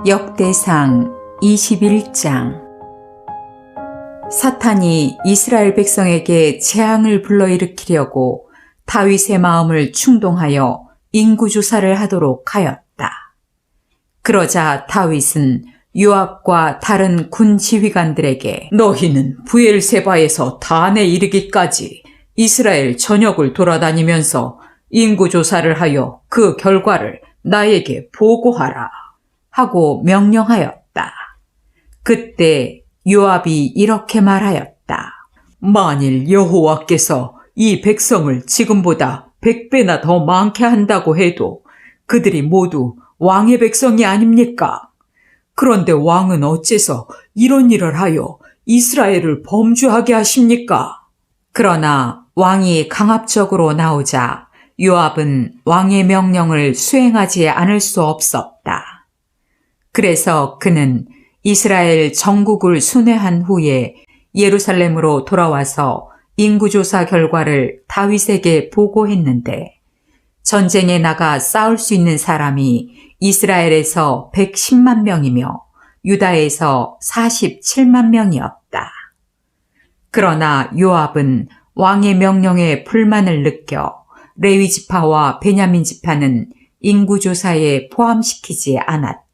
역대상 21장. 사탄이 이스라엘 백성에게 재앙을 불러일으키려고 다윗의 마음을 충동하여 인구조사를 하도록 하였다. 그러자 다윗은 요압과 다른 군 지휘관들에게 너희는 브엘세바에서 단에 이르기까지 이스라엘 전역을 돌아다니면서 인구조사를 하여 그 결과를 나에게 보고하라 하고 명령하였다. 그때 요압이 이렇게 말하였다. 만일 여호와께서 이 백성을 지금보다 100배나 더 많게 한다고 해도 그들이 모두 왕의 백성이 아닙니까? 그런데 왕은 어째서 이런 일을 하여 이스라엘을 범주하게 하십니까? 그러나 왕이 강압적으로 나오자 요압은 왕의 명령을 수행하지 않을 수 없었다. 그래서 그는 이스라엘 전국을 순회한 후에 예루살렘으로 돌아와서 인구조사 결과를 다윗에게 보고했는데 전쟁에 나가 싸울 수 있는 사람이 이스라엘에서 110만 명이며 유다에서 47만 명이었다. 그러나 요압은 왕의 명령에 불만을 느껴 레위 지파와 베냐민 지파는 인구조사에 포함시키지 않았다.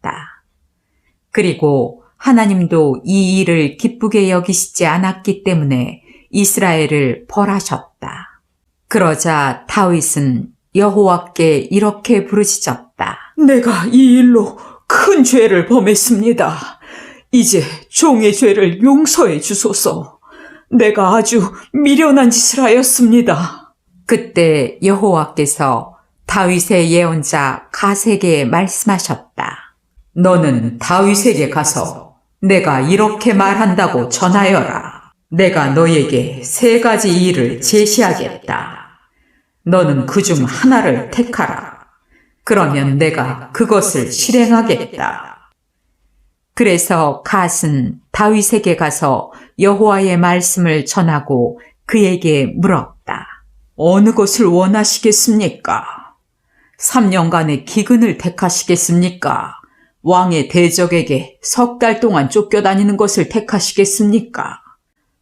그리고 하나님도 이 일을 기쁘게 여기시지 않았기 때문에 이스라엘을 벌하셨다. 그러자 다윗은 여호와께 이렇게 부르짖었다. 내가 이 일로 큰 죄를 범했습니다. 이제 종의 죄를 용서해 주소서. 내가 아주 미련한 짓을 하였습니다. 그때 여호와께서 다윗의 예언자 갓에게 말씀하셨다. 너는 다윗에게 가서 내가 이렇게 말한다고 전하여라. 내가 너에게 3가지 일을 제시하겠다. 너는 그중 하나를 택하라. 그러면 내가 그것을 실행하겠다. 그래서 갓은 다윗에게 가서 여호와의 말씀을 전하고 그에게 물었다. 어느 것을 원하시겠습니까? 3년간의 기근을 택하시겠습니까? 왕의 대적에게 3달 동안 쫓겨다니는 것을 택하시겠습니까?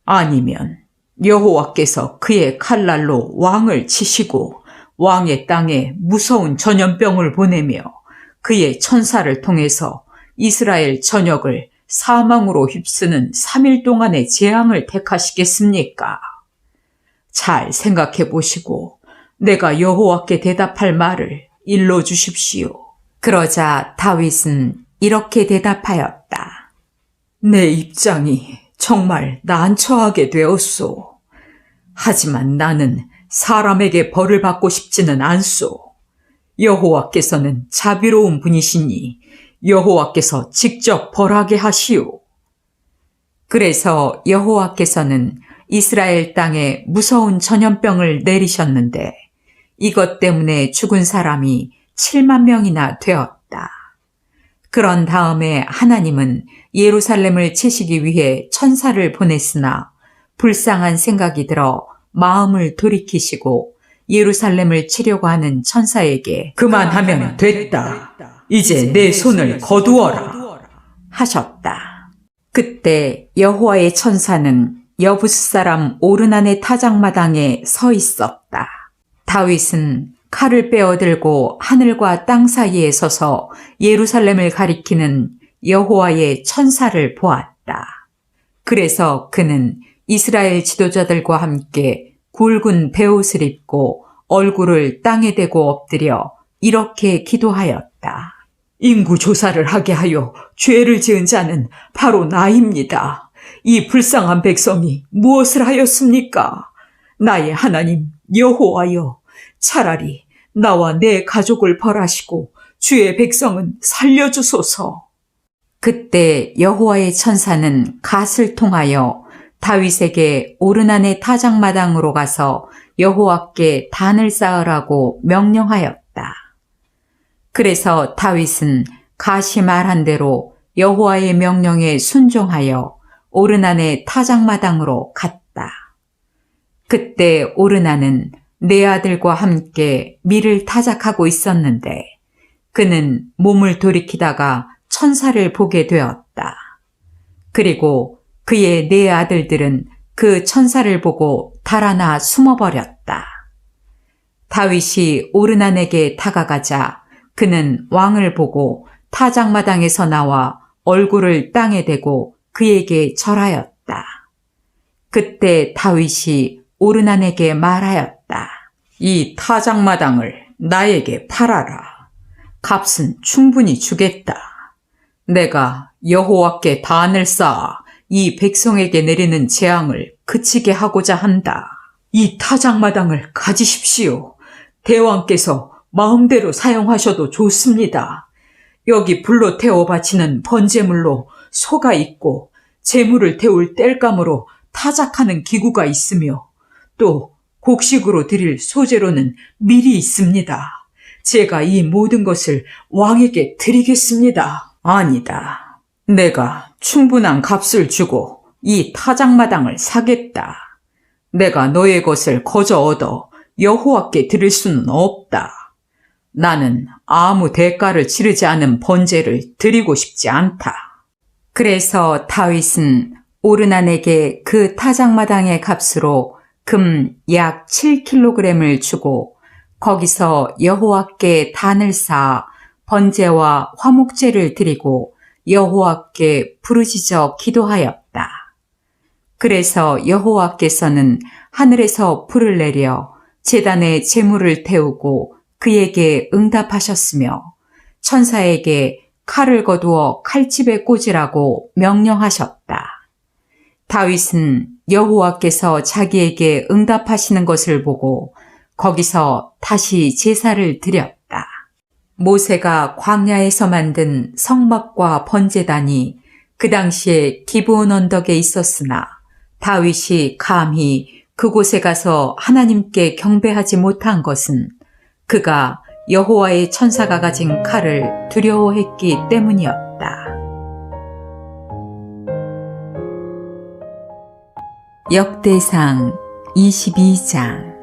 아니면 여호와께서 그의 칼날로 왕을 치시고 왕의 땅에 무서운 전염병을 보내며 그의 천사를 통해서 이스라엘 전역을 사망으로 휩쓰는 3일 동안의 재앙을 택하시겠습니까? 잘 생각해 보시고 내가 여호와께 대답할 말을 일러 주십시오. 그러자 다윗은 이렇게 대답하였다. 내 입장이 정말 난처하게 되었소. 하지만 나는 사람에게 벌을 받고 싶지는 않소. 여호와께서는 자비로운 분이시니 여호와께서 직접 벌하게 하시오. 그래서 여호와께서는 이스라엘 땅에 무서운 전염병을 내리셨는데 이것 때문에 죽은 사람이 7만 명이나 되었다. 그런 다음에 하나님은 예루살렘을 치시기 위해 천사를 보냈으나 불쌍한 생각이 들어 마음을 돌이키시고 예루살렘을 치려고 하는 천사에게 그만하면 됐다. 이제 내 손을 거두어라 하셨다. 그때 여호와의 천사는 여부스 사람 오르난의 타작마당에 서 있었다. 다윗은 칼을 빼어들고 하늘과 땅 사이에 서서 예루살렘을 가리키는 여호와의 천사를 보았다. 그래서 그는 이스라엘 지도자들과 함께 굵은 베옷을 입고 얼굴을 땅에 대고 엎드려 이렇게 기도하였다. 인구조사를 하게 하여 죄를 지은 자는 바로 나입니다. 이 불쌍한 백성이 무엇을 하였습니까? 나의 하나님 여호와여, 차라리 나와 내 가족을 벌하시고 주의 백성은 살려주소서. 그때 여호와의 천사는 갓을 통하여 다윗에게 오르난의 타작마당으로 가서 여호와께 단을 쌓으라고 명령하였다. 그래서 다윗은 갓이 말한 대로 여호와의 명령에 순종하여 오르난의 타작마당으로 갔다. 그때 오르난은 네 아들과 함께 밀을 타작하고 있었는데 그는 몸을 돌이키다가 천사를 보게 되었다. 그리고 그의 네 아들들은 그 천사를 보고 달아나 숨어버렸다. 다윗이 오르난에게 다가가자 그는 왕을 보고 타작마당에서 나와 얼굴을 땅에 대고 그에게 절하였다. 그때 다윗이 오르난에게 말하였다. 이 타작마당을 나에게 팔아라. 값은 충분히 주겠다. 내가 여호와께 단을 쌓아 이 백성에게 내리는 재앙을 그치게 하고자 한다. 이 타작마당을 가지십시오. 대왕께서 마음대로 사용하셔도 좋습니다. 여기 불로 태워 바치는 번제물로 소가 있고 제물을 태울 땔감으로 타작하는 기구가 있으며 또 곡식으로 드릴 소재로는 밀이 있습니다. 제가 이 모든 것을 왕에게 드리겠습니다. 아니다. 내가 충분한 값을 주고 이 타작마당을 사겠다. 내가 너의 것을 거저 얻어 여호와께 드릴 수는 없다. 나는 아무 대가를 치르지 않은 번제를 드리고 싶지 않다. 그래서 다윗은 오르난에게 그 타작마당의 값으로 금 약 7kg을 주고 거기서 여호와께 단을 쌓아 번제와 화목제를 드리고 여호와께 부르짖어 기도하였다. 그래서 여호와께서는 하늘에서 불을 내려 제단에 제물을 태우고 그에게 응답하셨으며 천사에게 칼을 거두어 칼집에 꽂으라고 명령하셨다. 다윗은 여호와께서 자기에게 응답하시는 것을 보고 거기서 다시 제사를 드렸다. 모세가 광야에서 만든 성막과 번제단이 그 당시에 기브온 언덕에 있었으나 다윗이 감히 그곳에 가서 하나님께 경배하지 못한 것은 그가 여호와의 천사가 가진 칼을 두려워했기 때문이었다. 역대상 22장.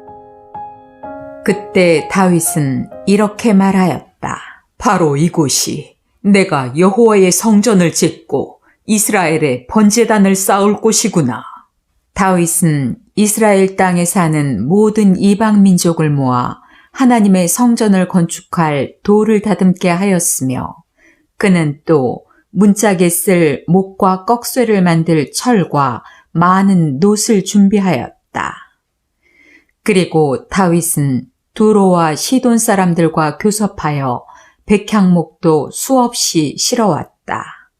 그때 다윗은 이렇게 말하였다. 바로 이곳이 내가 여호와의 성전을 짓고 이스라엘의 번제단을 쌓을 곳이구나. 다윗은 이스라엘 땅에 사는 모든 이방 민족을 모아 하나님의 성전을 건축할 돌을 다듬게 하였으며 그는 또 문짝에 쓸 목과 꺽쇠를 만들 철과 많은 놋을 준비하였다. 그리고 다윗은 두로와 시돈 사람들과 교섭하여 백향목도 수없이 실어왔다.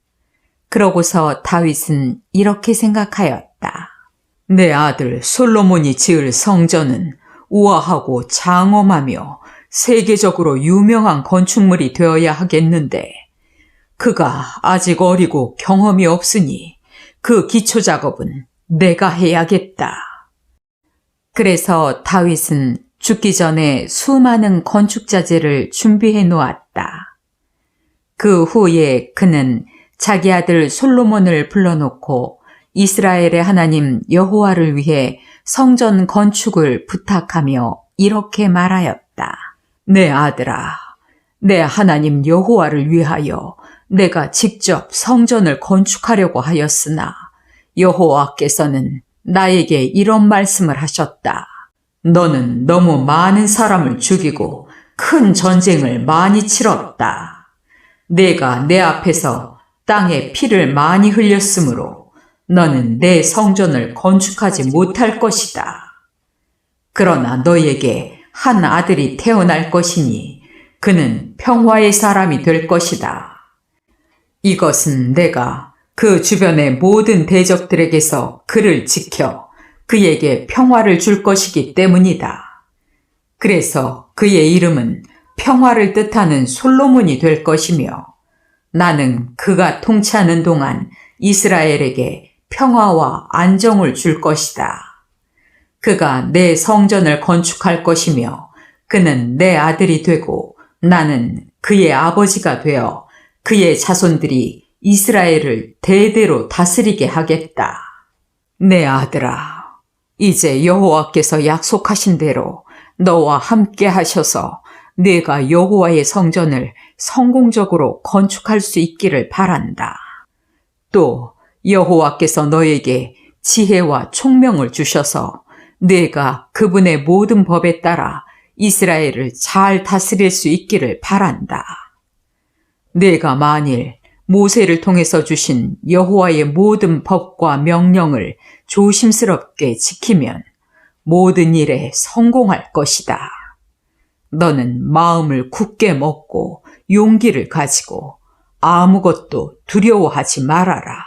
그러고서 다윗은 이렇게 생각하였다. 내 아들 솔로몬이 지을 성전은 우아하고 장엄하며 세계적으로 유명한 건축물이 되어야 하겠는데 그가 아직 어리고 경험이 없으니 그 기초 작업은 내가 해야겠다. 그래서 다윗은 죽기 전에 수많은 건축자재를 준비해 놓았다. 그 후에 그는 자기 아들 솔로몬을 불러놓고 이스라엘의 하나님 여호와를 위해 성전 건축을 부탁하며 이렇게 말하였다. 내 아들아, 내 하나님 여호와를 위하여 내가 직접 성전을 건축하려고 하였으나 여호와께서는 나에게 이런 말씀을 하셨다. 너는 너무 많은 사람을 죽이고 큰 전쟁을 많이 치렀다. 내가 내 앞에서 땅에 피를 많이 흘렸으므로 너는 내 성전을 건축하지 못할 것이다. 그러나 너에게 한 아들이 태어날 것이니 그는 평화의 사람이 될 것이다. 이것은 내가 그 주변의 모든 대적들에게서 그를 지켜 그에게 평화를 줄 것이기 때문이다. 그래서 그의 이름은 평화를 뜻하는 솔로몬이 될 것이며 나는 그가 통치하는 동안 이스라엘에게 평화와 안정을 줄 것이다. 그가 내 성전을 건축할 것이며 그는 내 아들이 되고 나는 그의 아버지가 되어 그의 자손들이 이스라엘을 대대로 다스리게 하겠다. 내 아들아, 이제 여호와께서 약속하신 대로 너와 함께 하셔서 내가 여호와의 성전을 성공적으로 건축할 수 있기를 바란다. 또 여호와께서 너에게 지혜와 총명을 주셔서 내가 그분의 모든 법에 따라 이스라엘을 잘 다스릴 수 있기를 바란다. 내가 만일 모세를 통해서 주신 여호와의 모든 법과 명령을 조심스럽게 지키면 모든 일에 성공할 것이다. 너는 마음을 굳게 먹고 용기를 가지고 아무것도 두려워하지 말아라.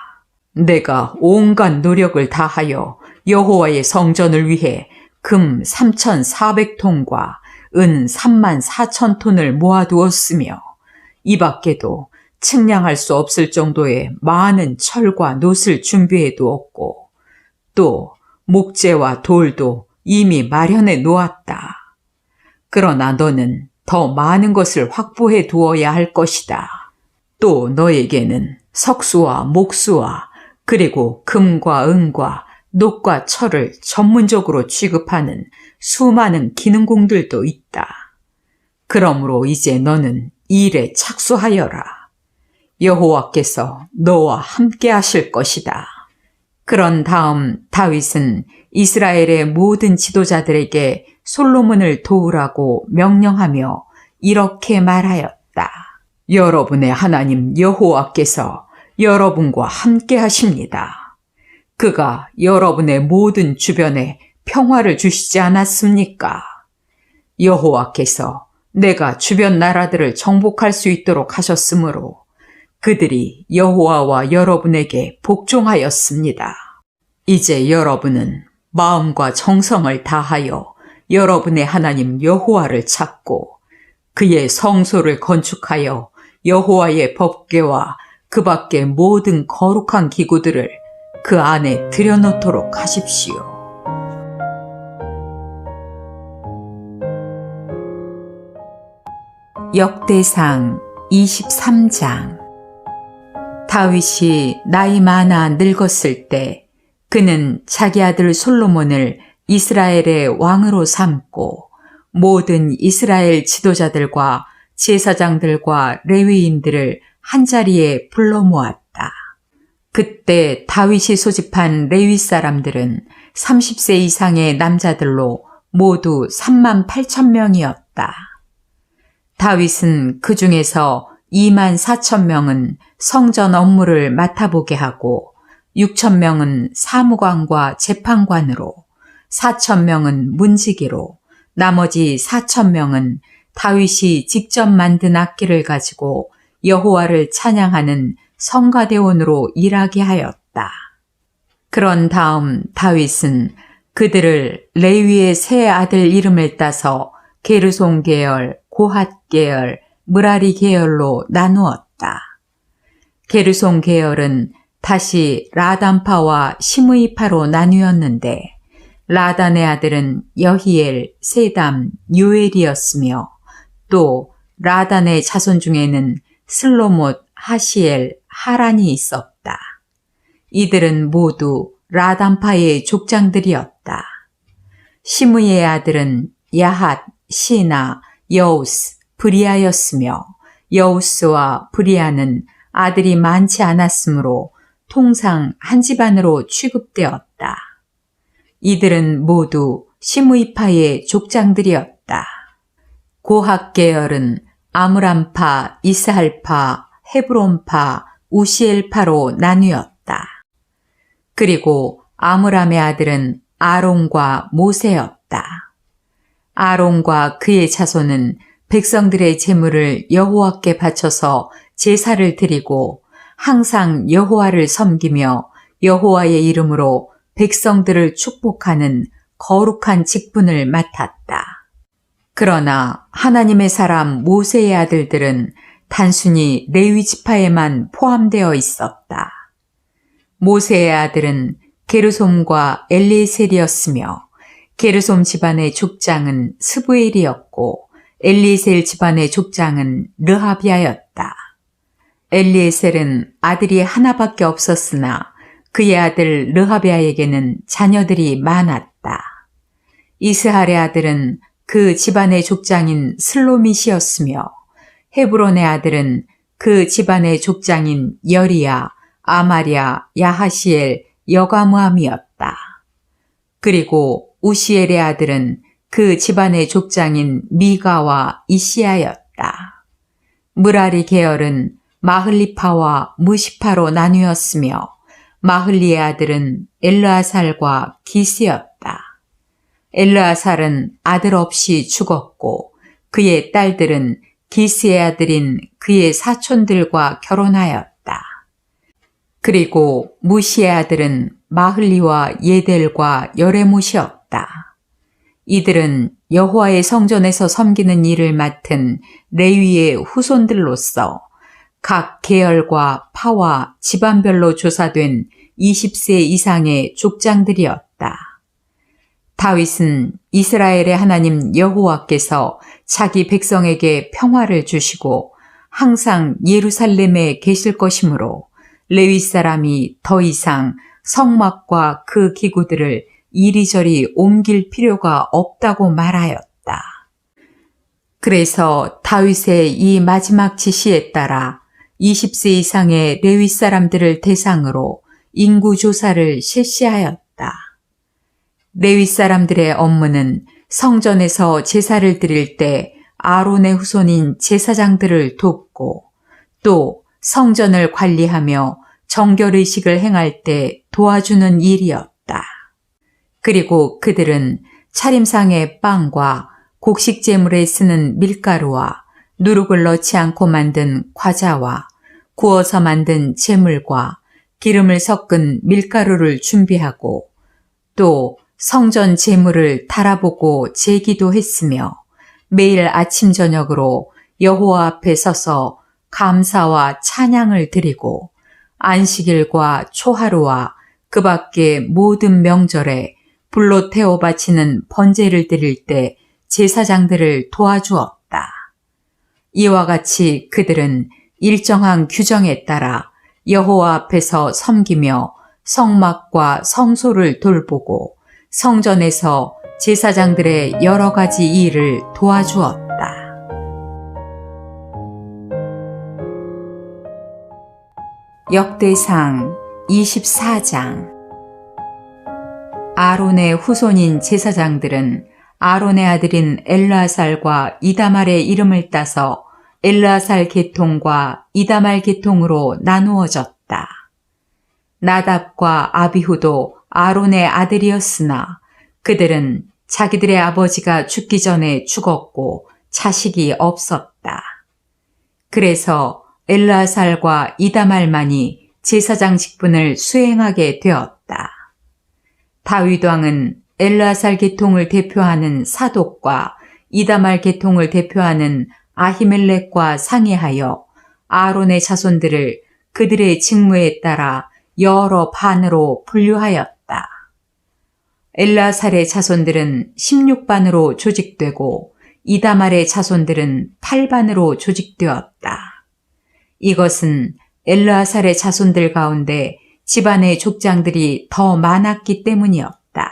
내가 온갖 노력을 다하여 여호와의 성전을 위해 금 3,400톤과 은 34,000톤을 모아두었으며 이 밖에도 측량할 수 없을 정도의 많은 철과 놋을 준비해 두었고 또 목재와 돌도 이미 마련해 놓았다. 그러나 너는 더 많은 것을 확보해 두어야 할 것이다. 또 너에게는 석수와 목수와 그리고 금과 은과 놋과 철을 전문적으로 취급하는 수많은 기능공들도 있다. 그러므로 이제 너는 일에 착수하여라. 여호와께서 너와 함께 하실 것이다. 그런 다음 다윗은 이스라엘의 모든 지도자들에게 솔로몬을 도우라고 명령하며 이렇게 말하였다. 여러분의 하나님 여호와께서 여러분과 함께 하십니다. 그가 여러분의 모든 주변에 평화를 주시지 않았습니까? 여호와께서 내가 주변 나라들을 정복할 수 있도록 하셨으므로 그들이 여호와와 여러분에게 복종하였습니다. 이제 여러분은 마음과 정성을 다하여 여러분의 하나님 여호와를 찾고 그의 성소를 건축하여 여호와의 법궤와 그 밖의 모든 거룩한 기구들을 그 안에 들여놓도록 하십시오. 역대상 23장. 다윗이 나이 많아 늙었을 때 그는 자기 아들 솔로몬을 이스라엘의 왕으로 삼고 모든 이스라엘 지도자들과 제사장들과 레위인들을 한자리에 불러 모았다. 그때 다윗이 소집한 레위 사람들은 30세 이상의 남자들로 모두 38,000명이었다. 다윗은 그 중에서 24,000명은 성전 업무를 맡아보게 하고 6,000명은 사무관과 재판관으로 4,000명은 문지기로 나머지 4,000명은 다윗이 직접 만든 악기를 가지고 여호와를 찬양하는 성가대원으로 일하게 하였다. 그런 다음 다윗은 그들을 레위의 세 아들 이름을 따서 게르손 계열, 고핫 계열, 므라리 계열로 나누었다. 게르손 계열은 다시 라단파와 시므이파로 나뉘었는데 라단의 아들은 여히엘, 세담, 요엘이었으며 또 라단의 자손 중에는 슬로못, 하시엘, 하란이 있었다. 이들은 모두 라단파의 족장들이었다. 시므이의 아들은 야핫, 시나, 여우스, 브리아였으며 여우스와 브리아는 아들이 많지 않았으므로 통상 한 집안으로 취급되었다. 이들은 모두 시므이파의 족장들이었다. 고핫 계열은 아므람파, 이스할파, 헤브론파, 우시엘파로 나뉘었다. 그리고 아므람의 아들은 아론과 모세였다. 아론과 그의 자손은 백성들의 제물을 여호와께 바쳐서 제사를 드리고 항상 여호와를 섬기며 여호와의 이름으로 백성들을 축복하는 거룩한 직분을 맡았다. 그러나 하나님의 사람 모세의 아들들은 단순히 레위 지파에만 포함되어 있었다. 모세의 아들은 게르솜과 엘리에셀이었으며 게르솜 집안의 족장은 스부엘이었고 엘리에셀 집안의 족장은 르하비아였다. 엘리에셀은 아들이 하나밖에 없었으나 그의 아들 르하비아에게는 자녀들이 많았다. 이스할의 아들은 그 집안의 족장인 슬로밋이었으며 헤브론의 아들은 그 집안의 족장인 여리야, 아마랴, 야하시엘, 여가무함이었다. 그리고 우시엘의 아들은 그 집안의 족장인 미가와 이시야였다. 무라리 계열은 마흘리파와 무시파로 나뉘었으며 마흘리의 아들은 엘르아살과 기스였다. 엘르아살은 아들 없이 죽었고 그의 딸들은 기스의 아들인 그의 사촌들과 결혼하였다. 그리고 무시의 아들은 마흘리와 예델과 여레못이었다. 이들은 여호와의 성전에서 섬기는 일을 맡은 레위의 후손들로서 각 계열과 파와 집안별로 조사된 20세 이상의 족장들이었다. 다윗은 이스라엘의 하나님 여호와께서 자기 백성에게 평화를 주시고 항상 예루살렘에 계실 것이므로 레위 사람이 더 이상 성막과 그 기구들을 이리저리 옮길 필요가 없다고 말하였다. 그래서 다윗의 이 마지막 지시에 따라 20세 이상의 레위 사람들을 대상으로 인구 조사를 실시하였다. 레위 사람들의 업무는 성전에서 제사를 드릴 때 아론의 후손인 제사장들을 돕고 또 성전을 관리하며 정결의식을 행할 때 도와주는 일이었다. 그리고 그들은 차림상의 빵과 곡식 제물에 쓰는 밀가루와 누룩을 넣지 않고 만든 과자와 구워서 만든 제물과 기름을 섞은 밀가루를 준비하고 또 성전 제물을 달아보고 제기도 했으며 매일 아침 저녁으로 여호와 앞에 서서 감사와 찬양을 드리고 안식일과 초하루와 그 밖의 모든 명절에 불로 태워 바치는 번제를 드릴 때 제사장들을 도와주었다. 이와 같이 그들은 일정한 규정에 따라 여호와 앞에서 섬기며 성막과 성소를 돌보고 성전에서 제사장들의 여러 가지 일을 도와주었다. 역대상 24장. 아론의 후손인 제사장들은 아론의 아들인 엘르아살과 이다말의 이름을 따서 엘르아살 계통과 이다말 계통으로 나누어졌다. 나답과 아비후도 아론의 아들이었으나 그들은 자기들의 아버지가 죽기 전에 죽었고 자식이 없었다. 그래서 엘르아살과 이다말만이 제사장 직분을 수행하게 되었다. 다윗 왕은 엘르아살 계통을 대표하는 사독과 이다말 계통을 대표하는 아히멜렉과 상의하여 아론의 자손들을 그들의 직무에 따라 여러 반으로 분류하였다. 엘르아살의 자손들은 16반으로 조직되고 이다말의 자손들은 8반으로 조직되었다. 이것은 엘르아살의 자손들 가운데 집안의 족장들이 더 많았기 때문이었다.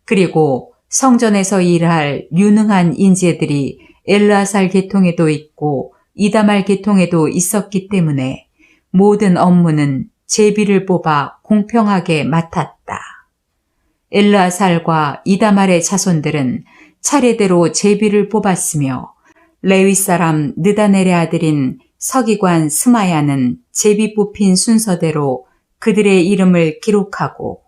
그리고 성전에서 일할 유능한 인재들이 엘르아살 계통에도 있고 이다말 계통에도 있었기 때문에 모든 업무는 제비를 뽑아 공평하게 맡았다. 엘르아살과 이다말의 자손들은 차례대로 제비를 뽑았으며 레위 사람 느다넬의 아들인 서기관 스마야는 제비 뽑힌 순서대로 그들의 이름을 기록하고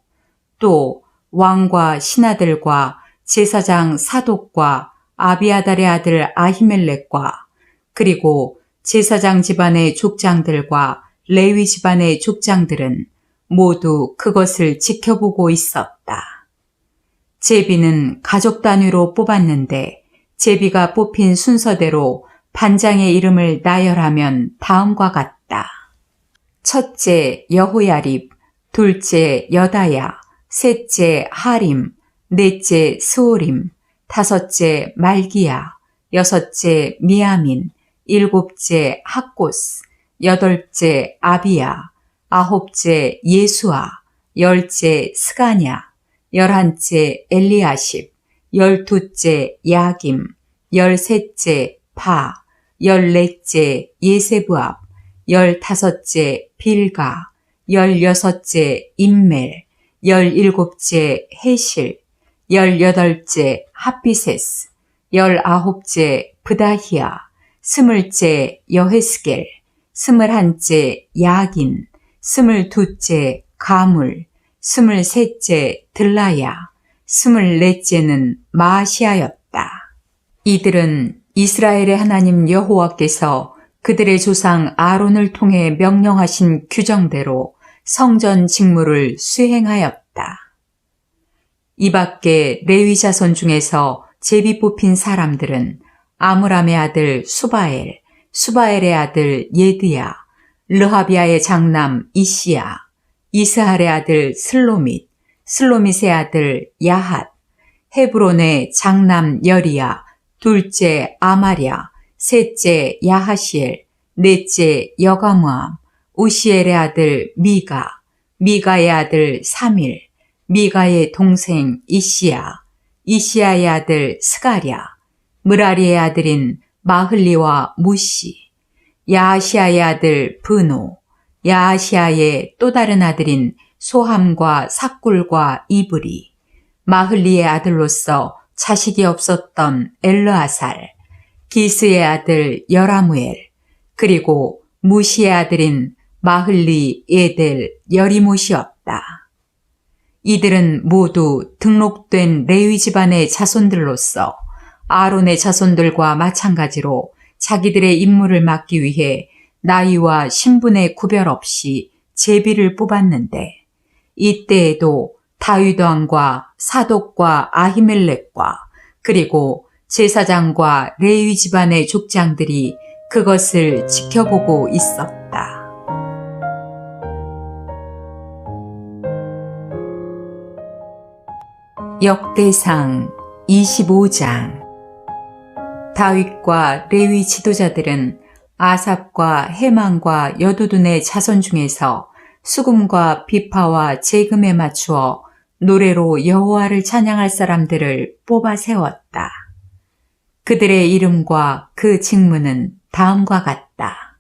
또 왕과 신하들과 제사장 사독과 아비아달의 아들 아히멜렉과 그리고 제사장 집안의 족장들과 레위 집안의 족장들은 모두 그것을 지켜보고 있었다. 제비는 가족 단위로 뽑았는데 제비가 뽑힌 순서대로 반장의 이름을 나열하면 다음과 같다. 첫째 여호야립, 둘째 여다야, 셋째 하림, 넷째 스오림, 다섯째 말기야, 여섯째 미야민, 일곱째 학고스, 여덟째 아비야, 아홉째 예수아, 열째 스가냐, 열한째 엘리아십, 12째 야김, 13째 파, 14째 예세브압, 15째 빌가, 16째 임멜, 17째 헤실, 18째 하피세스, 19째 브다히아, 20째 여헤스겔, 21째 야긴, 22째 가물, 23째 들라야, 24째는 마시아였다. 이들은 이스라엘의 하나님 여호와께서 그들의 조상 아론을 통해 명령하신 규정대로 성전 직무를 수행하였다. 이 밖에 레위 자손 중에서 제비 뽑힌 사람들은 아므람의 아들 수바엘, 수바엘의 아들 예드야, 르하비아의 장남 이시야, 이스할의 아들 슬로밋, 슬로밋의 아들 야핫, 헤브론의 장남 여리야, 둘째 아마랴, 셋째 야하시엘, 넷째 여가므암, 우시엘의 아들 미가, 미가의 아들 사밀, 미가의 동생 이시야, 이시야의 아들 스가랴, 므라리의 아들인 마흘리와 무시, 야하시아의 아들 브노, 야하시아의 또 다른 아들인 소함과 삭굴과 이브리, 마흘리의 아들로서 자식이 없었던 엘르아살, 기스의 아들 여라무엘, 그리고 무시의 아들인 마흘리 에델 여리못이었다. 이들은 모두 등록된 레위 집안의 자손들로서 아론의 자손들과 마찬가지로 자기들의 임무를 맡기 위해 나이와 신분의 구별 없이 제비를 뽑았는데, 이때에도 다윗 왕과 사독과 아히멜렉과 그리고 제사장과 레위 집안의 족장들이 그것을 지켜보고 있었다. 역대상 25장. 다윗과 레위 지도자들은 아삽과 헤만과 여두둔의 자손 중에서 수금과 비파와 제금에 맞추어 노래로 여호와를 찬양할 사람들을 뽑아 세웠다. 그들의 이름과 그 직무는 다음과 같다.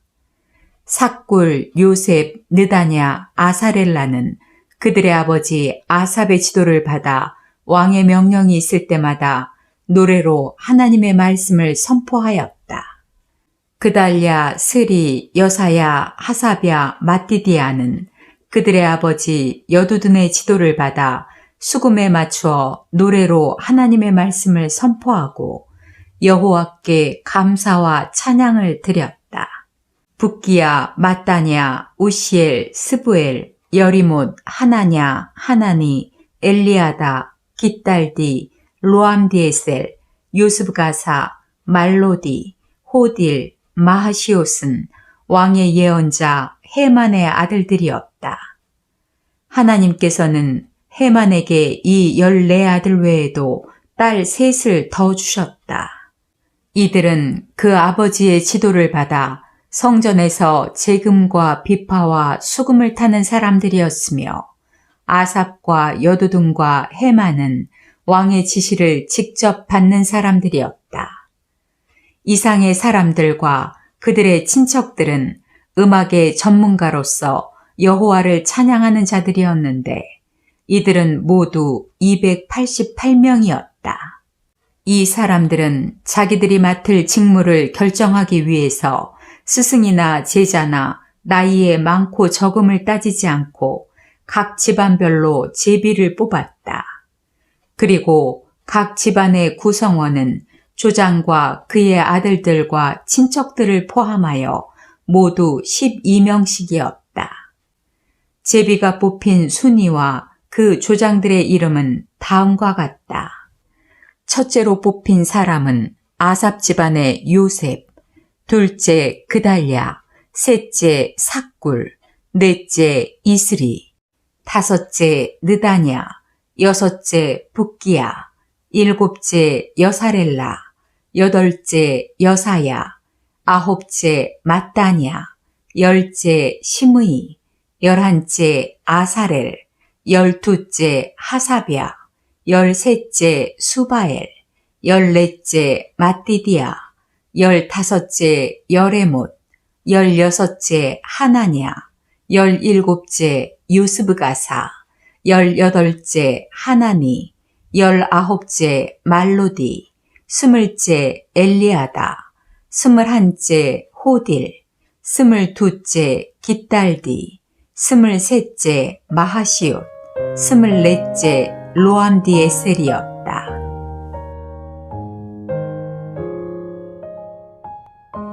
삭굴, 요셉, 느다냐, 아사렐라는 그들의 아버지 아삽의 지도를 받아 왕의 명령이 있을 때마다 노래로 하나님의 말씀을 선포하였다. 그달랴, 스리, 여사야, 하사랴, 마띠디아는 그들의 아버지 여두둔의 지도를 받아 수금에 맞추어 노래로 하나님의 말씀을 선포하고 여호와께 감사와 찬양을 드렸다. 붓기야, 마따냐, 우시엘, 스부엘, 여리못, 하나냐, 하나니, 엘리아다, 깃달디, 로암디에셀, 요스브가사, 말로디, 호딜, 마하시옷은 왕의 예언자 헤만의 아들들이었다. 하나님께서는 헤만에게 이 14아들 외에도 딸 셋을 더 주셨다. 이들은 그 아버지의 지도를 받아 성전에서 제금과 비파와 수금을 타는 사람들이었으며, 아삽과 여두둔과 헤만은 왕의 지시를 직접 받는 사람들이었다. 이상의 사람들과 그들의 친척들은 음악의 전문가로서 여호와를 찬양하는 자들이었는데, 이들은 모두 288명이었다. 이 사람들은 자기들이 맡을 직무를 결정하기 위해서 스승이나 제자나 나이에 많고 적음을 따지지 않고 각 집안별로 제비를 뽑았다. 그리고 각 집안의 구성원은 조장과 그의 아들들과 친척들을 포함하여 모두 12명씩이었다. 제비가 뽑힌 순위와 그 조장들의 이름은 다음과 같다. 첫째로 뽑힌 사람은 아삽 집안의 요셉, 둘째 그달랴, 셋째 삭굴, 넷째 이스리, 다섯째 느다냐, 여섯째 붓기야, 일곱째 여사렐라, 여덟째 여사야, 아홉째 마따냐, 열째 시므이, 열한째 아사렐, 열두째 하사랴, 열셋째 수바엘, 열넷째 마띠디아, 열다섯째 여레못, 열여섯째 하나냐, 열일곱째 요스브가사, 열여덟째 하나니, 열아홉째 말로디, 스물째 엘리아다, 스물한째 호딜, 스물두째 깃달디, 스물셋째 마하시옷, 스물넷째 로암디에셀이었다.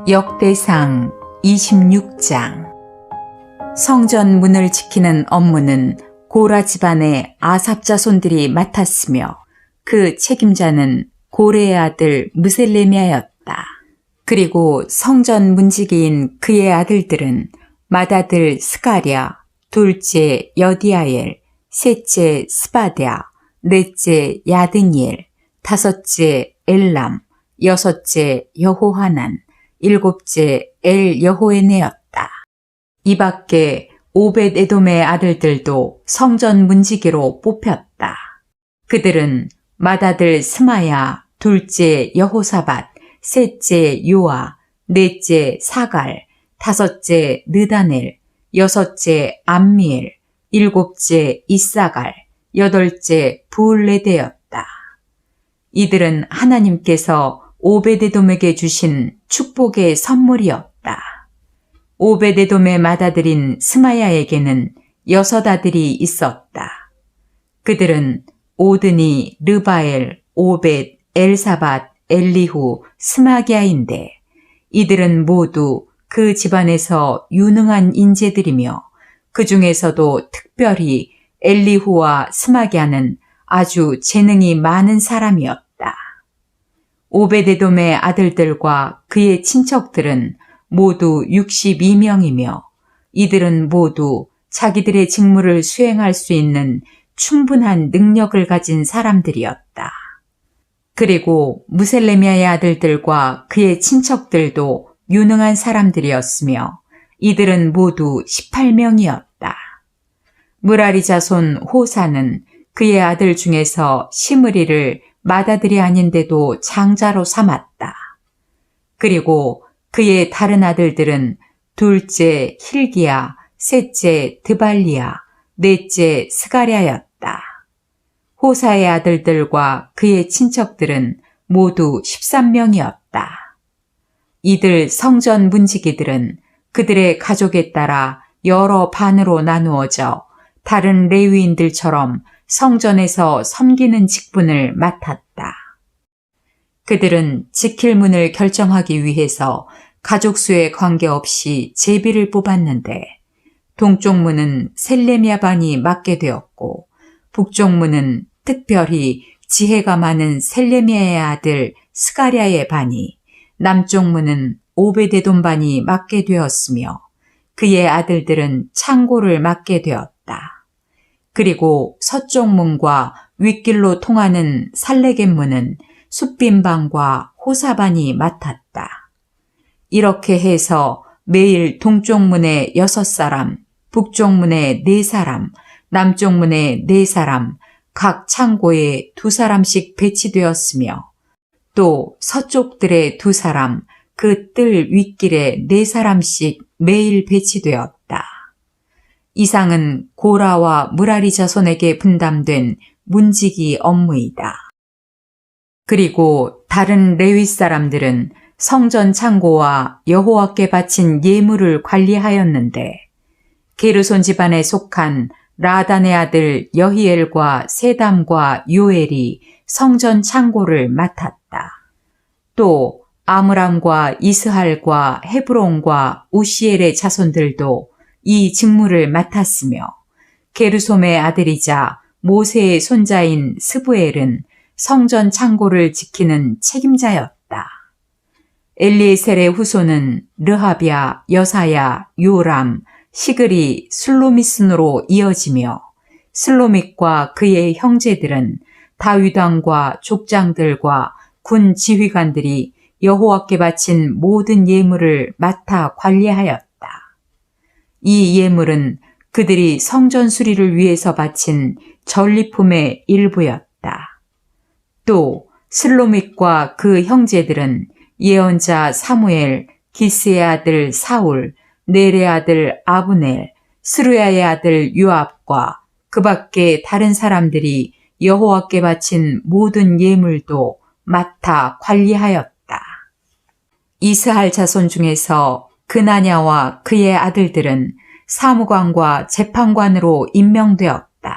역대상 26장. 성전 문을 지키는 업무는 고라 집안의 아삽 자손들이 맡았으며 그 책임자는 고레의 아들 무셀레미아였다. 그리고 성전 문지기인 그의 아들들은 맏아들 스가랴, 둘째 여디아엘, 셋째 스바랴, 넷째 야드니엘, 다섯째 엘람, 여섯째 여호하난, 일곱째 엘여호에네였다. 이 밖에 오벳에돔의 아들들도 성전 문지기로 뽑혔다. 그들은 맏아들 스마야, 둘째 여호사밧, 셋째 요아, 넷째 사갈, 다섯째 느다넬, 여섯째 암미엘, 일곱째 이사갈, 여덟째 부울레데였다. 이들은 하나님께서 오벳에돔에게 주신 축복의 선물이었다. 오벳에돔의 맏아들인 스마야에게는 6 아들이 있었다. 그들은 오드니, 르바엘, 오벳, 엘사밧, 엘리후, 스마기아인데 이들은 모두 그 집안에서 유능한 인재들이며 그 중에서도 특별히 엘리후와 스마기아는 아주 재능이 많은 사람이었다. 오벳에돔의 아들들과 그의 친척들은 모두 62명이며 이들은 모두 자기들의 직무를 수행할 수 있는 충분한 능력을 가진 사람들이었다. 그리고 무셀레미아의 아들들과 그의 친척들도 유능한 사람들이었으며 이들은 모두 18명이었다. 무라리 자손 호사는 그의 아들 중에서 시므리를 맏아들이 아닌데도 장자로 삼았다. 그리고 그의 다른 아들들은 둘째 힐기야, 셋째 드발리야, 넷째 스가랴였다. 호사의 아들들과 그의 친척들은 모두 13명이었다. 이들 성전 문지기들은 그들의 가족에 따라 여러 반으로 나누어져 다른 레위인들처럼 성전에서 섬기는 직분을 맡았다. 그들은 지킬 문을 결정하기 위해서 가족 수에 관계없이 제비를 뽑았는데 동쪽 문은 셀레미야 반이 맡게 되었고 북쪽 문은 특별히 지혜가 많은 셀레미야의 아들 스가랴의 반이, 남쪽 문은 오벳에돔 반이 맡게 되었으며 그의 아들들은 창고를 맡게 되었다. 그리고 서쪽 문과 윗길로 통하는 살레겟 문은 숫빈반과 호사반이 맡았다. 이렇게 해서 매일 동쪽 문에 6사람, 북쪽 문에 4사람, 남쪽 문에 4사람, 각 창고에 2사람씩 배치되었으며 또 서쪽들의 2사람, 그 뜰 윗길에 4사람씩 매일 배치되었다. 이상은 고라와 무라리 자손에게 분담된 문지기 업무이다. 그리고 다른 레위 사람들은 성전 창고와 여호와께 바친 예물을 관리하였는데 게르손 집안에 속한 라단의 아들 여히엘과 세담과 요엘이 성전 창고를 맡았다. 또 아므람과 이스할과 헤브론과 우시엘의 자손들도 이 직무를 맡았으며 게르솜의 아들이자 모세의 손자인 스부엘은 성전 창고를 지키는 책임자였다. 엘리에셀의 후손은 르하비야, 여사야, 요람, 시그리, 슬로미슨으로 이어지며 슬로밋과 그의 형제들은 다윗왕과 족장들과 군 지휘관들이 여호와께 바친 모든 예물을 맡아 관리하였다. 이 예물은 그들이 성전 수리를 위해서 바친 전리품의 일부였다. 또 슬로믹과 그 형제들은 예언자 사무엘, 기스의 아들 사울, 넬의 아들 아브넬, 스루야의 아들 요압과 그 밖에 다른 사람들이 여호와께 바친 모든 예물도 맡아 관리하였다. 이스할 자손 중에서 그나냐와 그의 아들들은 사무관과 재판관으로 임명되었다.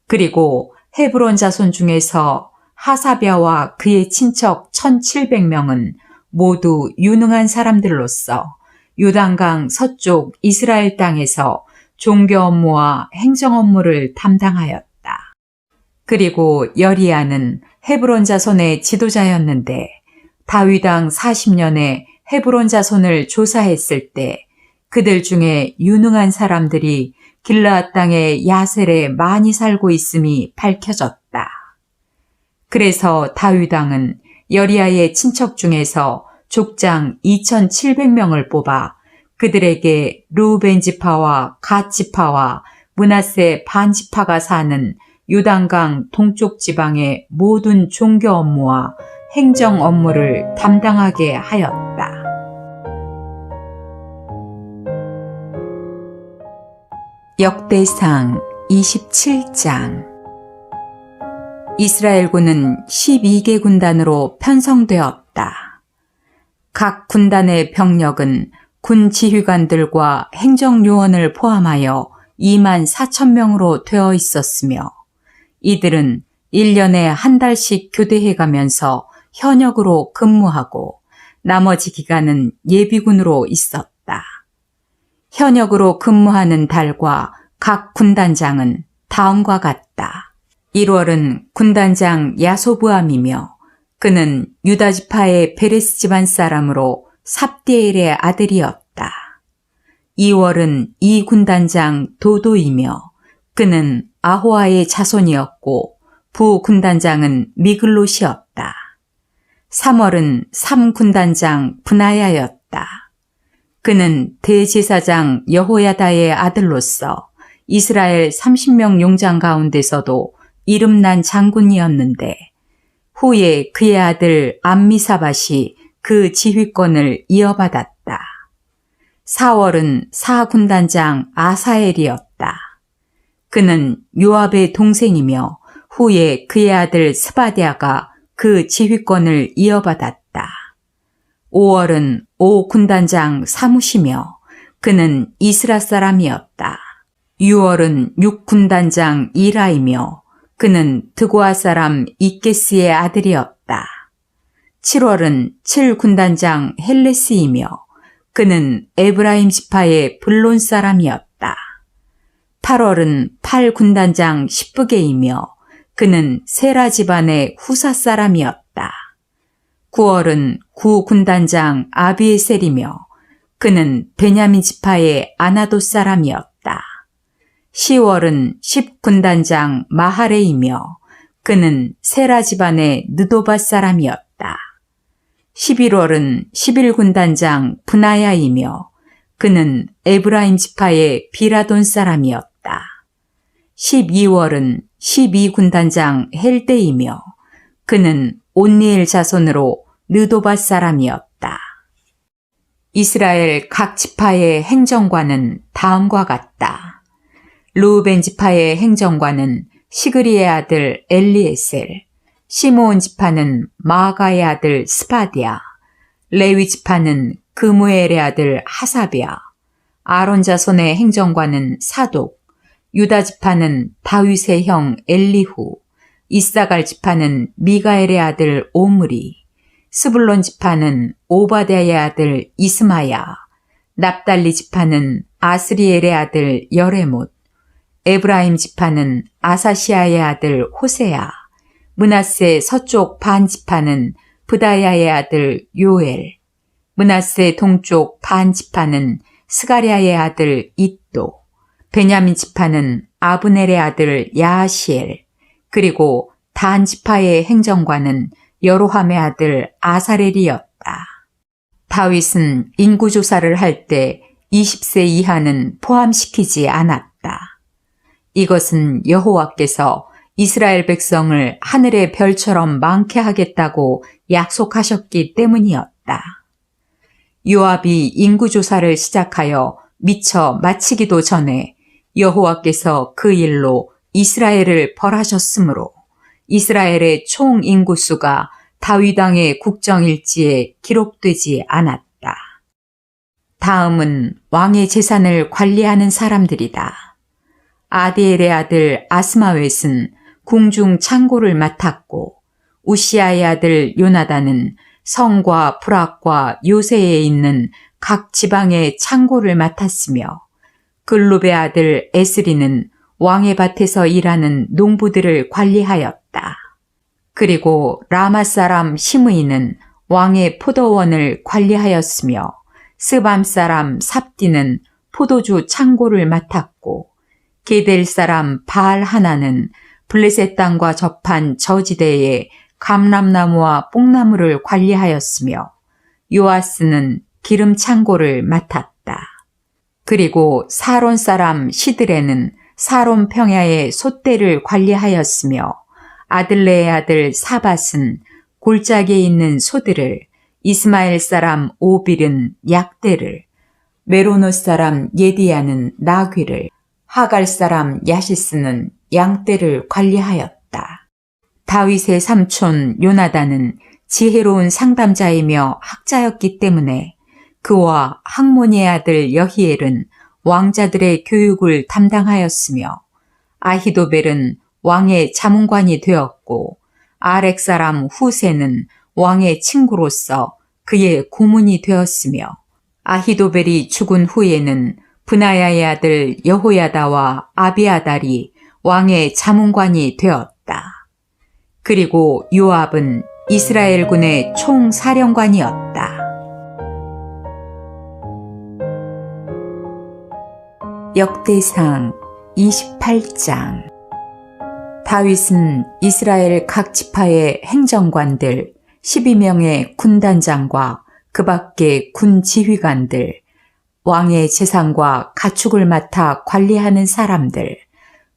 그리고 헤브론 자손 중에서 하사랴와 그의 친척 1700명은 모두 유능한 사람들로서 요단강 서쪽 이스라엘 땅에서 종교 업무와 행정 업무를 담당하였다. 그리고 여리야는 헤브론 자손의 지도자였는데 다윗 왕 40년에 헤브론 자손을 조사했을 때 그들 중에 유능한 사람들이 길르앗 땅의 야셀에 많이 살고 있음이 밝혀졌다. 그래서 다윗 왕은 여리야의 친척 중에서 족장 2700명을 뽑아 그들에게 르우벤 지파와 갓 지파와 므낫세 반 지파가 사는 요단강 동쪽 지방의 모든 종교 업무와 행정 업무를 담당하게 하였다. 역대상 27장. 이스라엘군은 12개 군단으로 편성되었다. 각 군단의 병력은 군 지휘관들과 행정요원을 포함하여 24,000명으로 되어 있었으며 이들은 1년에 한 달씩 교대해 가면서 현역으로 근무하고 나머지 기간은 예비군으로 있었다. 현역으로 근무하는 달과 각 군단장은 다음과 같다. 1월은 군단장 야소부암이며 그는 유다 지파의 베레스 집안 사람으로 삽디엘의 아들이었다. 2월은 이 군단장 도도이며 그는 아호아의 자손이었고 부군단장은 미글롯이었다. 3월은 3군단장 분하야였다. 그는 대제사장 여호야다의 아들로서 이스라엘 30명 용장 가운데서도 이름난 장군이었는데 후에 그의 아들 암미사밧이 그 지휘권을 이어받았다. 4월은 4군단장 아사엘이었다. 그는 요압의 동생이며 후에 그의 아들 스바디아가 그 지휘권을 이어받았다. 5월은 5군단장 사무시며 그는 이스라 사람이었다. 6월은 6군단장 이라이며 그는 드고아 사람 이게스의 아들이었다. 7월은 7군단장 헬레스이며 그는 에브라임 지파의 블론 사람이었다. 8월은 8군단장 십브게이며 그는 세라 집안의 후사 사람이었다. 9월은 9군단장 아비에셀이며 그는 베냐민 지파의 아나도 사람이었다. 10월은 10군단장 마하레이며 그는 세라 집안의 느도바 사람이었다. 11월은 11군단장 분하야이며 그는 에브라임 지파의 비라돈 사람이었다. 12월은 12군단장 헬데이며 그는 온니엘 자손으로 느도바 사람이었다. 이스라엘 각 지파의 행정관은 다음과 같다. 르우벤 지파의 행정관은 시그리의 아들 엘리에셀, 시므온 지파는 마아가의 아들 스바디아, 레위 지파는 그무엘의 아들 하사비아, 아론 자손의 행정관은 사독, 유다 지파는 다윗의 형 엘리후, 이사갈 지파는 미가엘의 아들 오므리, 스불론 지파는 오바댜의 아들 이스마야, 납달리 지파는 아스리엘의 아들 여레못, 에브라임 지파는 아사시아의 아들 호세야, 므낫세 서쪽 반 지파는 브다야의 아들 요엘, 므낫세 동쪽 반 지파는 스가랴의 아들 잇도, 베냐민 지파는 아브넬의 아들 야하시엘, 그리고 단 지파의 행정관은 여로함의 아들 아사렐이었다. 다윗은 인구조사를 할 때 20세 이하는 포함시키지 않았다. 이것은 여호와께서 이스라엘 백성을 하늘의 별처럼 많게 하겠다고 약속하셨기 때문이었다. 요압이 인구조사를 시작하여 미처 마치기도 전에 여호와께서 그 일로 이스라엘을 벌하셨으므로 이스라엘의 총 인구수가 다윗 왕의 국정일지에 기록되지 않았다. 다음은 왕의 재산을 관리하는 사람들이다. 아디엘의 아들 아스마웻은 궁중 창고를 맡았고 우시아의 아들 요나단은 성과 부락과 요새에 있는 각 지방의 창고를 맡았으며 글룹의 아들 에스리는 왕의 밭에서 일하는 농부들을 관리하였다. 그리고 라마 사람 시므이는 왕의 포도원을 관리하였으며 스밤 사람 삽디는 포도주 창고를 맡았고 게델 사람 바알 하나는 블레셋 땅과 접한 저지대에 감람나무와 뽕나무를 관리하였으며 요아스는 기름 창고를 맡았다. 그리고 사론 사람 시드레는 사론 평야의 솥대를 관리하였으며 아들레의 아들 사밧은 골짜기에 있는 소들을, 이스마엘 사람 오빌은 약대를, 메로노 사람 예디야는 나귀를, 하갈 사람 야시스는 양떼를 관리하였다. 다윗의 삼촌 요나단은 지혜로운 상담자이며 학자였기 때문에 그와 학모니의 아들 여히엘은 왕자들의 교육을 담당하였으며 아히도벨은 왕의 자문관이 되었고 아렉 사람 후세는 왕의 친구로서 그의 고문이 되었으며 아히도벨이 죽은 후에는 브나야의 아들 여호야다와 아비아달이 왕의 자문관이 되었다. 그리고 요압은 이스라엘군의 총사령관이었다. 역대상 28장. 다윗은 이스라엘 각 지파의 행정관들 12명의 군단장과 그 밖의 군 지휘관들, 왕의 재산과 가축을 맡아 관리하는 사람들,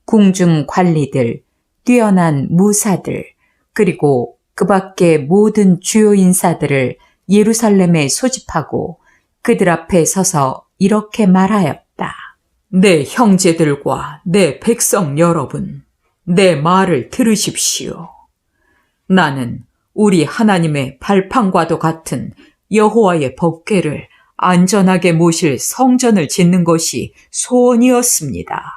궁중 관리들, 뛰어난 무사들, 그리고 그 밖의 모든 주요 인사들을 예루살렘에 소집하고 그들 앞에 서서 이렇게 말하였다. 내 형제들과 내 백성 여러분, 내 말을 들으십시오. 나는 우리 하나님의 발판과도 같은 여호와의 법궤를 안전하게 모실 성전을 짓는 것이 소원이었습니다.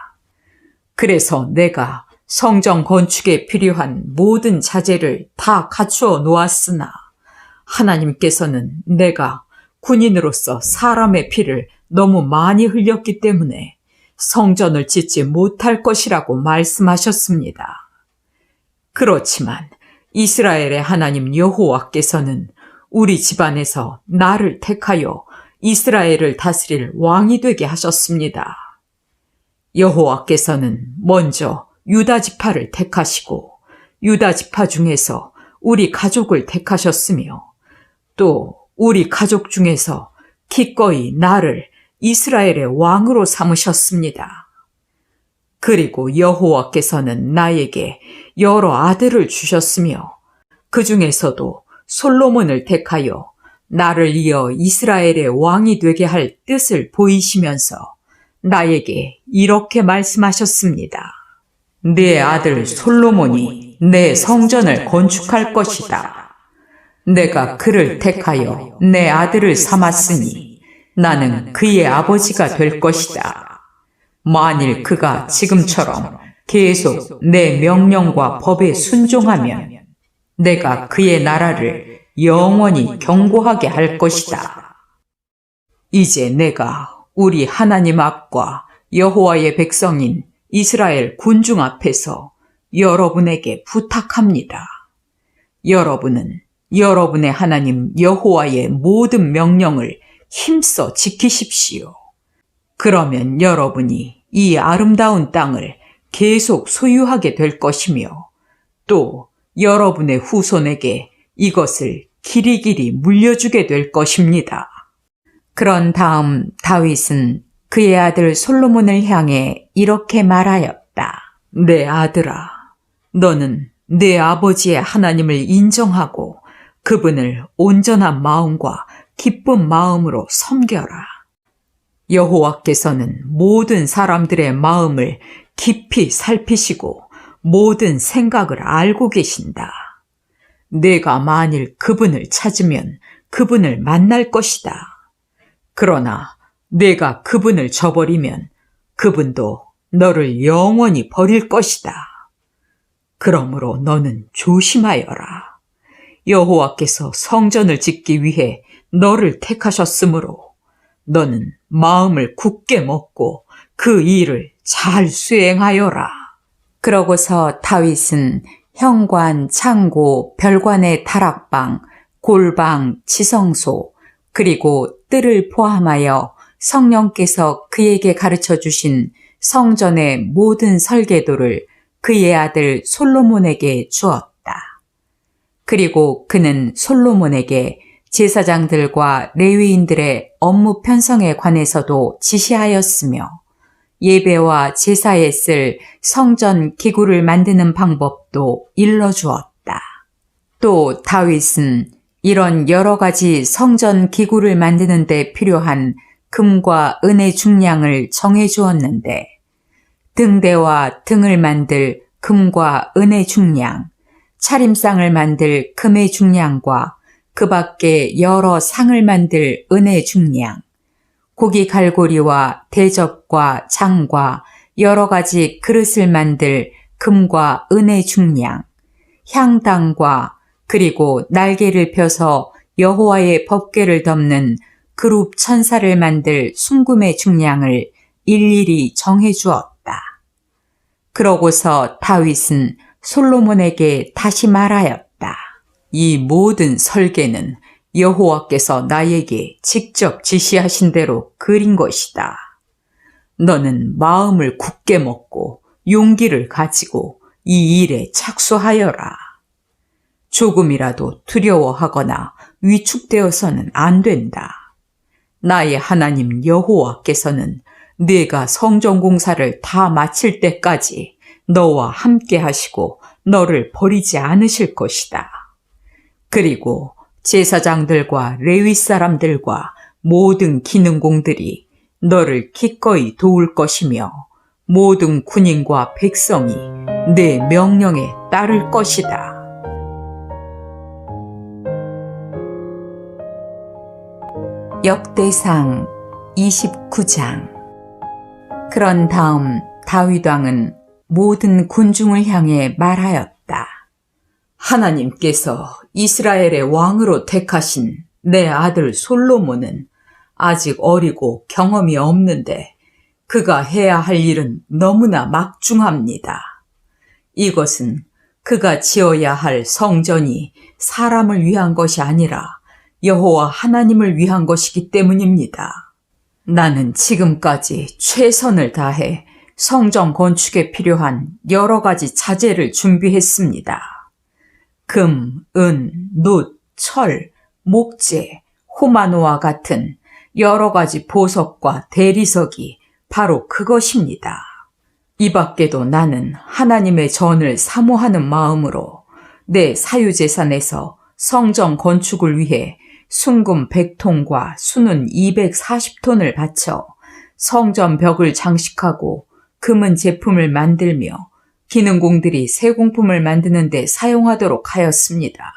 그래서 내가 성전 건축에 필요한 모든 자재를 다 갖추어 놓았으나 하나님께서는 내가 군인으로서 사람의 피를 너무 많이 흘렸기 때문에 성전을 짓지 못할 것이라고 말씀하셨습니다. 그렇지만 이스라엘의 하나님 여호와께서는 우리 집안에서 나를 택하여 이스라엘을 다스릴 왕이 되게 하셨습니다. 여호와께서는 먼저 유다 지파를 택하시고 유다 지파 중에서 우리 가족을 택하셨으며 또 우리 가족 중에서 기꺼이 나를 이스라엘의 왕으로 삼으셨습니다. 그리고 여호와께서는 나에게 여러 아들을 주셨으며 그 중에서도 솔로몬을 택하여 나를 이어 이스라엘의 왕이 되게 할 뜻을 보이시면서 나에게 이렇게 말씀하셨습니다. 네 아들 솔로몬이 내 성전을 건축할 것이다. 내가 그를 택하여 내 아들을 삼았으니 나는 그의 아버지가 될 것이다. 만일 그가 지금처럼 계속 내 명령과 법에 순종하면 내가 그의 나라를 영원히 견고하게 할 것이다. 이제 내가 우리 하나님 앞과 여호와의 백성인 이스라엘 군중 앞에서 여러분에게 부탁합니다. 여러분은 여러분의 하나님 여호와의 모든 명령을 힘써 지키십시오. 그러면 여러분이 이 아름다운 땅을 계속 소유하게 될 것이며 또 여러분의 후손에게 이것을 길이길이 물려주게 될 것입니다. 그런 다음 다윗은 그의 아들 솔로몬을 향해 이렇게 말하였다. 내 아들아, 너는 내 아버지의 하나님을 인정하고 그분을 온전한 마음과 기쁜 마음으로 섬겨라. 여호와께서는 모든 사람들의 마음을 깊이 살피시고 모든 생각을 알고 계신다. 내가 만일 그분을 찾으면 그분을 만날 것이다. 그러나 내가 그분을 저버리면 그분도 너를 영원히 버릴 것이다. 그러므로 너는 조심하여라. 여호와께서 성전을 짓기 위해 너를 택하셨으므로 너는 마음을 굳게 먹고 그 일을 잘 수행하여라. 그러고서 다윗은 현관, 창고, 별관의 다락방, 골방, 지성소, 그리고 뜰을 포함하여 성령께서 그에게 가르쳐 주신 성전의 모든 설계도를 그의 아들 솔로몬에게 주었다. 그리고 그는 솔로몬에게 제사장들과 레위인들의 업무 편성에 관해서도 지시하였으며 예배와 제사에 쓸 성전 기구를 만드는 방법도 일러주었다. 또 다윗은 이런 여러 가지 성전 기구를 만드는 데 필요한 금과 은의 중량을 정해주었는데 등대와 등을 만들 금과 은의 중량, 차림상을 만들 금의 중량과 그 밖에 여러 상을 만들 은의 중량, 고기 갈고리와 대접과 장과 여러 가지 그릇을 만들 금과 은의 중량, 향당과 그리고 날개를 펴서 여호와의 법궤를 덮는 그룹 천사를 만들 순금의 중량을 일일이 정해주었다. 그러고서 다윗은 솔로몬에게 다시 말하였다. 이 모든 설계는 여호와께서 나에게 직접 지시하신 대로 그린 것이다. 너는 마음을 굳게 먹고 용기를 가지고 이 일에 착수하여라. 조금이라도 두려워하거나 위축되어서는 안 된다. 나의 하나님 여호와께서는 네가 성전 공사를 다 마칠 때까지 너와 함께 하시고 너를 버리지 않으실 것이다. 그리고 제사장들과 레위 사람들과 모든 기능공들이 너를 기꺼이 도울 것이며 모든 군인과 백성이 내 명령에 따를 것이다. 역대상 29장. 그런 다음 다윗 왕은 모든 군중을 향해 말하였다. 하나님께서 이스라엘의 왕으로 택하신 내 아들 솔로몬은 아직 어리고 경험이 없는데 그가 해야 할 일은 너무나 막중합니다. 이것은 그가 지어야 할 성전이 사람을 위한 것이 아니라 여호와 하나님을 위한 것이기 때문입니다. 나는 지금까지 최선을 다해 성전 건축에 필요한 여러 가지 자재를 준비했습니다. 금, 은, 놋, 철, 목재, 호마노와 같은 여러 가지 보석과 대리석이 바로 그것입니다. 이 밖에도 나는 하나님의 전을 사모하는 마음으로 내 사유재산에서 성전 건축을 위해 순금 100톤과 순은 240톤을 바쳐 성전 벽을 장식하고 금은 제품을 만들며 기능공들이 세공품을 만드는 데 사용하도록 하였습니다.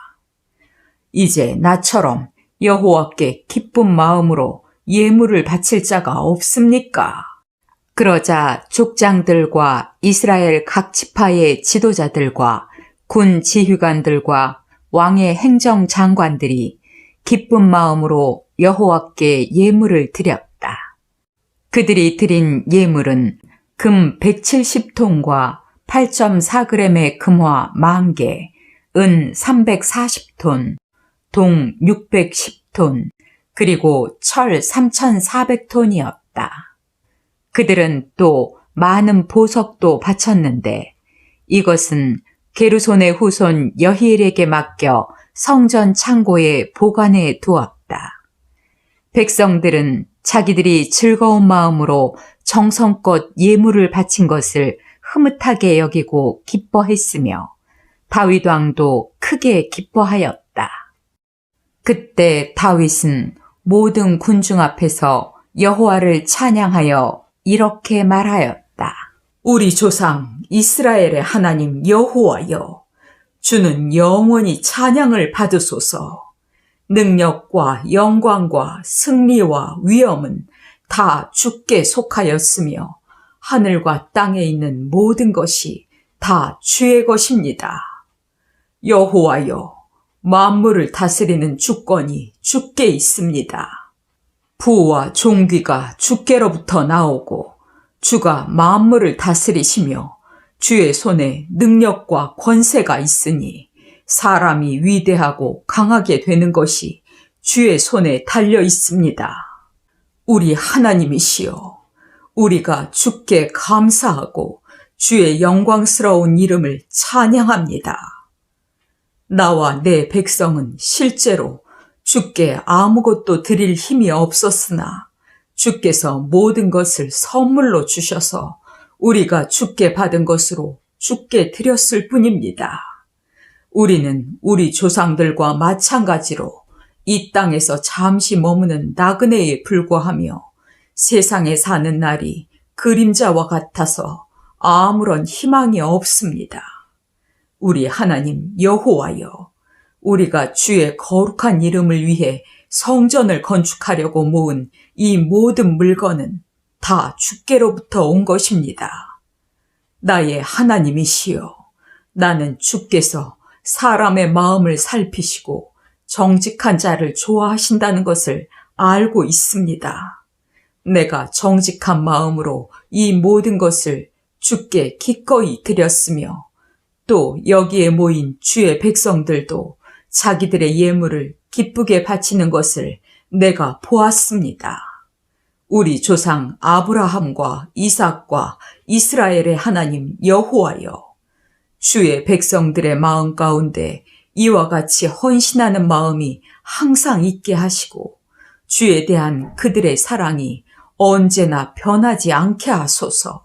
이제 나처럼 여호와께 기쁜 마음으로 예물을 바칠 자가 없습니까? 그러자 족장들과 이스라엘 각 지파의 지도자들과 군 지휘관들과 왕의 행정장관들이 기쁜 마음으로 여호와께 예물을 드렸다. 그들이 드린 예물은 금 170톤과 8.4g의 금화 10,000개, 은 340톤, 동 610톤, 그리고 철 3,400톤이었다. 그들은 또 많은 보석도 바쳤는데 이것은 게르손의 후손 여히엘에게 맡겨 성전 창고에 보관해 두었다. 백성들은 자기들이 즐거운 마음으로 정성껏 예물을 바친 것을 흐뭇하게 여기고 기뻐했으며 다윗 왕도 크게 기뻐하였다. 그때 다윗은 모든 군중 앞에서 여호와를 찬양하여 이렇게 말하였다. 우리 조상 이스라엘의 하나님 여호와여, 주는 영원히 찬양을 받으소서. 능력과 영광과 승리와 위엄은 다 주께 속하였으며 하늘과 땅에 있는 모든 것이 다 주의 것입니다. 여호와여, 만물을 다스리는 주권이 주께 있습니다. 부와 존귀가 주께로부터 나오고 주가 만물을 다스리시며 주의 손에 능력과 권세가 있으니 사람이 위대하고 강하게 되는 것이 주의 손에 달려 있습니다. 우리 하나님이시여, 우리가 주께 감사하고 주의 영광스러운 이름을 찬양합니다. 나와 내 백성은 실제로 주께 아무것도 드릴 힘이 없었으나 주께서 모든 것을 선물로 주셔서 우리가 주께 받은 것으로 주께 드렸을 뿐입니다. 우리는 우리 조상들과 마찬가지로 이 땅에서 잠시 머무는 나그네에 불과하며 세상에 사는 날이 그림자와 같아서 아무런 희망이 없습니다. 우리 하나님 여호와여, 우리가 주의 거룩한 이름을 위해 성전을 건축하려고 모은 이 모든 물건은 다 주께로부터 온 것입니다. 나의 하나님이시여, 나는 주께서 사람의 마음을 살피시고 정직한 자를 좋아하신다는 것을 알고 있습니다. 내가 정직한 마음으로 이 모든 것을 주께 기꺼이 드렸으며 또 여기에 모인 주의 백성들도 자기들의 예물을 기쁘게 바치는 것을 내가 보았습니다. 우리 조상 아브라함과 이삭과 이스라엘의 하나님 여호와여, 주의 백성들의 마음 가운데 이와 같이 헌신하는 마음이 항상 있게 하시고 주에 대한 그들의 사랑이 언제나 변하지 않게 하소서.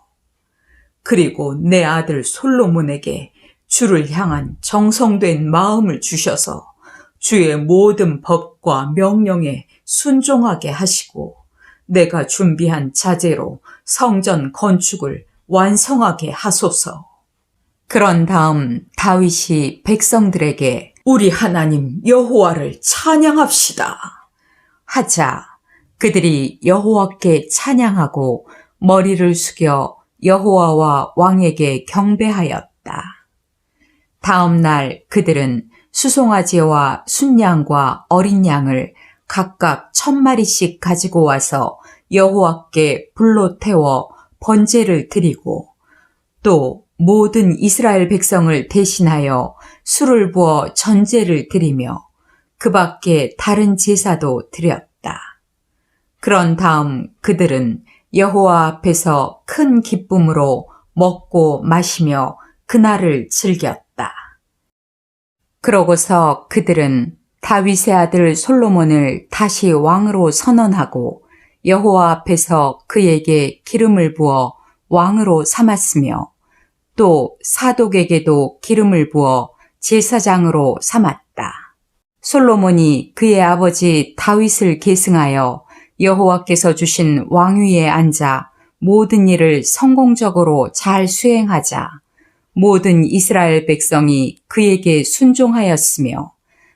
그리고 내 아들 솔로몬에게 주를 향한 정성된 마음을 주셔서 주의 모든 법과 명령에 순종하게 하시고 내가 준비한 자재로 성전 건축을 완성하게 하소서. 그런 다음 다윗이 백성들에게 우리 하나님 여호와를 찬양합시다 하자 그들이 여호와께 찬양하고 머리를 숙여 여호와와 왕에게 경배하였다. 다음 날 그들은 수송아지와 순양과 어린 양을 각각 1000마리씩 가지고 와서 여호와께 불로 태워 번제를 드리고 또 모든 이스라엘 백성을 대신하여 술을 부어 전제를 드리며 그 밖에 다른 제사도 드렸다. 그런 다음 그들은 여호와 앞에서 큰 기쁨으로 먹고 마시며 그날을 즐겼다. 그러고서 그들은 다윗의 아들 솔로몬을 다시 왕으로 선언하고 여호와 앞에서 그에게 기름을 부어 왕으로 삼았으며 또 사독에게도 기름을 부어 제사장으로 삼았다. 솔로몬이 그의 아버지 다윗을 계승하여 여호와께서 주신 왕위에 앉아 모든 일을 성공적으로 잘 수행하자 모든 이스라엘 백성이 그에게 순종하였으며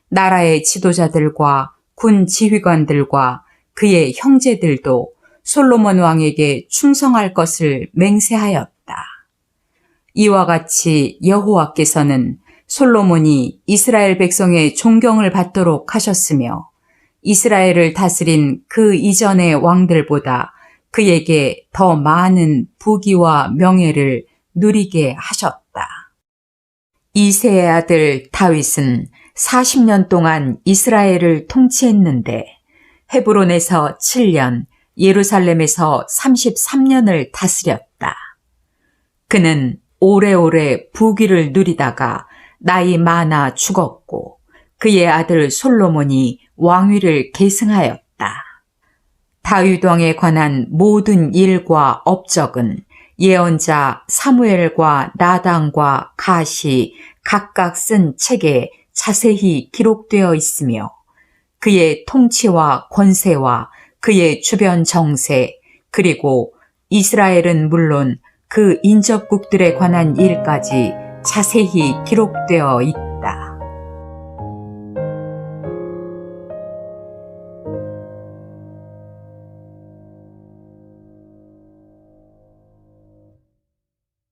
나라의 지도자들과 군 지휘관들과 그의 형제들도 솔로몬 왕에게 충성할 것을 맹세하였다. 이와 같이 여호와께서는 솔로몬이 이스라엘 백성의 존경을 받도록 하셨으며 이스라엘을 다스린 그 이전의 왕들보다 그에게 더 많은 부귀와 명예를 누리게 하셨다. 이새의 아들 다윗은 40년 동안 이스라엘을 통치했는데 헤브론에서 7년, 예루살렘에서 33년을 다스렸다. 그는 오래오래 부귀를 누리다가 나이 많아 죽었고 그의 아들 솔로몬이 왕위를 계승하였다. 다윗 왕에 관한 모든 일과 업적은 예언자 사무엘과 나단과 갓이 각각 쓴 책에 자세히 기록되어 있으며 그의 통치와 권세와 그의 주변 정세, 그리고 이스라엘은 물론 그 인접국들에 관한 일까지 자세히 기록되어 있다.